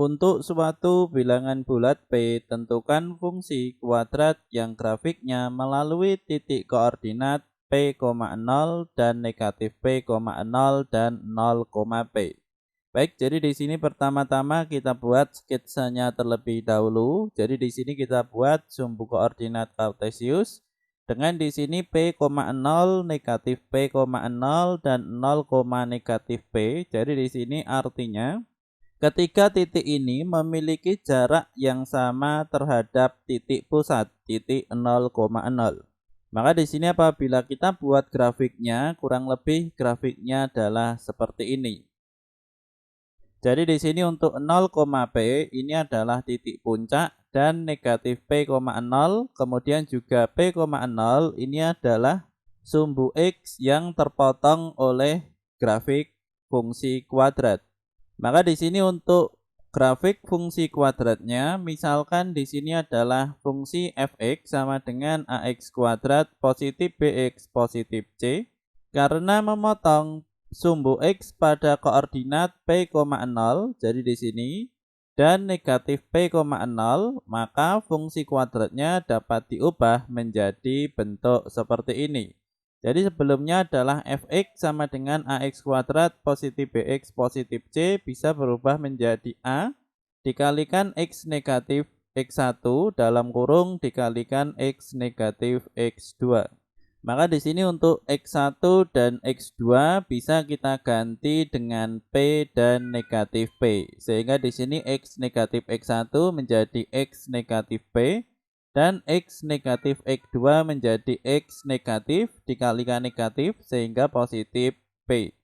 Untuk suatu bilangan bulat P, tentukan fungsi kuadrat yang grafiknya melalui titik koordinat P, 0 dan negatif P, 0 dan 0, P. Baik, jadi di sini pertama-tama kita buat sketsanya terlebih dahulu. Jadi di sini kita buat sumbu koordinat kartesius dengan di sini P, 0, negatif P, 0 dan 0, negatif P. Jadi di sini artinya ketiga titik ini memiliki jarak yang sama terhadap titik pusat, titik 0,0. Maka di sini apabila kita buat grafiknya, kurang lebih grafiknya adalah seperti ini. Jadi di sini untuk 0, P ini adalah titik puncak dan negatif P, 0, kemudian juga P, 0 ini adalah sumbu X yang terpotong oleh grafik fungsi kuadrat. Maka di sini untuk grafik fungsi kuadratnya, misalkan di sini adalah fungsi f(x) sama dengan ax kuadrat positif bx positif c. Karena memotong sumbu x pada koordinat p, 0, jadi di sini dan negatif p, 0, maka fungsi kuadratnya dapat diubah menjadi bentuk seperti ini. Jadi sebelumnya adalah f(x) sama dengan ax kuadrat positif bx positif c bisa berubah menjadi a dikalikan x negatif x1 dalam kurung dikalikan x negatif x2. Maka di sini untuk x1 dan x2 bisa kita ganti dengan p dan negatif p. Sehingga di sini x negatif x1 menjadi x negatif p. Dan X negatif X2 menjadi X negatif dikalikan negatif sehingga positif P.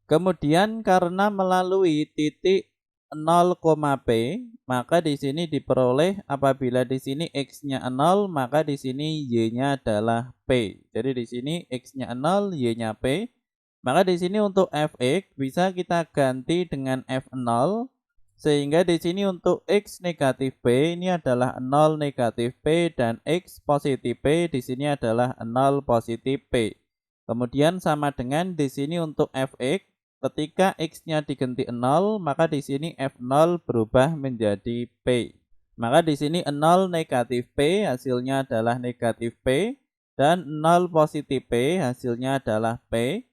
Kemudian karena melalui titik 0, P, maka di sini diperoleh apabila di sini X-nya 0, maka di sini Y-nya adalah P. Jadi di sini X-nya 0, Y-nya P. Maka di sini untuk Fx bisa kita ganti dengan F0. Sehingga di sini untuk X negatif P ini adalah 0 negatif P dan X positif P di sini adalah 0 positif P. Kemudian sama dengan di sini untuk Fx, ketika X-nya diganti 0, maka di sini F0 berubah menjadi P. Maka di sini 0 negatif P hasilnya adalah negatif P dan 0 positif P hasilnya adalah P.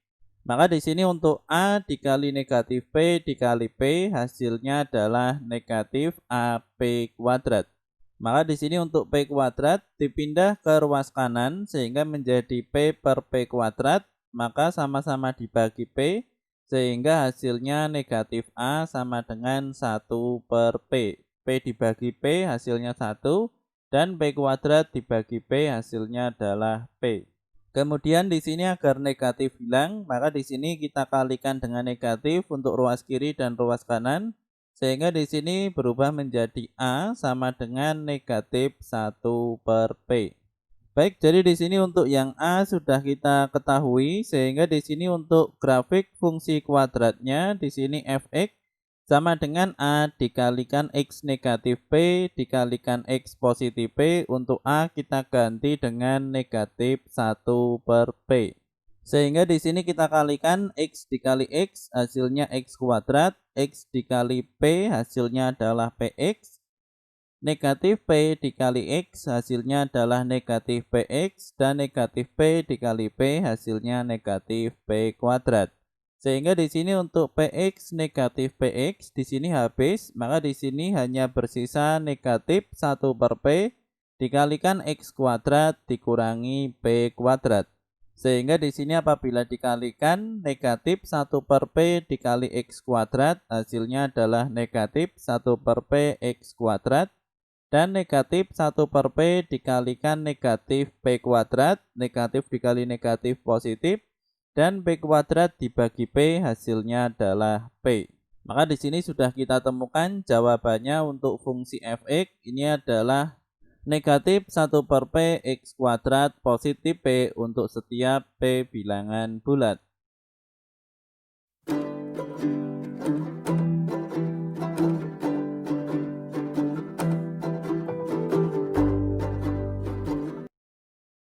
Maka di sini untuk A dikali negatif P dikali P hasilnya adalah negatif AP kuadrat. Maka di sini untuk P kuadrat dipindah ke ruas kanan sehingga menjadi P per P kuadrat. Maka sama-sama dibagi P sehingga hasilnya negatif A sama dengan 1 per P. P dibagi P hasilnya 1 dan P kuadrat dibagi P hasilnya adalah P. Kemudian di sini agar negatif hilang, maka di sini kita kalikan dengan negatif untuk ruas kiri dan ruas kanan, sehingga di sini berubah menjadi A sama dengan negatif 1 per P. Baik, jadi di sini untuk yang A sudah kita ketahui, sehingga di sini untuk grafik fungsi kuadratnya di sini fx sama dengan A dikalikan X negatif P dikalikan X positif P. Untuk A kita ganti dengan negatif 1 per P. Sehingga di sini kita kalikan X dikali X hasilnya X kuadrat. X dikali P hasilnya adalah PX. Negatif P dikali X hasilnya adalah negatif PX. Dan negatif P dikali P hasilnya negatif P kuadrat. Sehingga di sini untuk Px negatif Px di sini habis, maka di sini hanya bersisa negatif 1 per P dikalikan X kuadrat dikurangi P kuadrat. Sehingga di sini apabila dikalikan negatif 1 per P dikali X kuadrat hasilnya adalah negatif 1 per P X kuadrat. Dan negatif 1 per P dikalikan negatif P kuadrat, negatif dikali negatif positif. Dan P kuadrat dibagi P hasilnya adalah P. Maka di sini sudah kita temukan jawabannya untuk fungsi fx ini adalah negatif 1 per P X kuadrat positif P untuk setiap P bilangan bulat.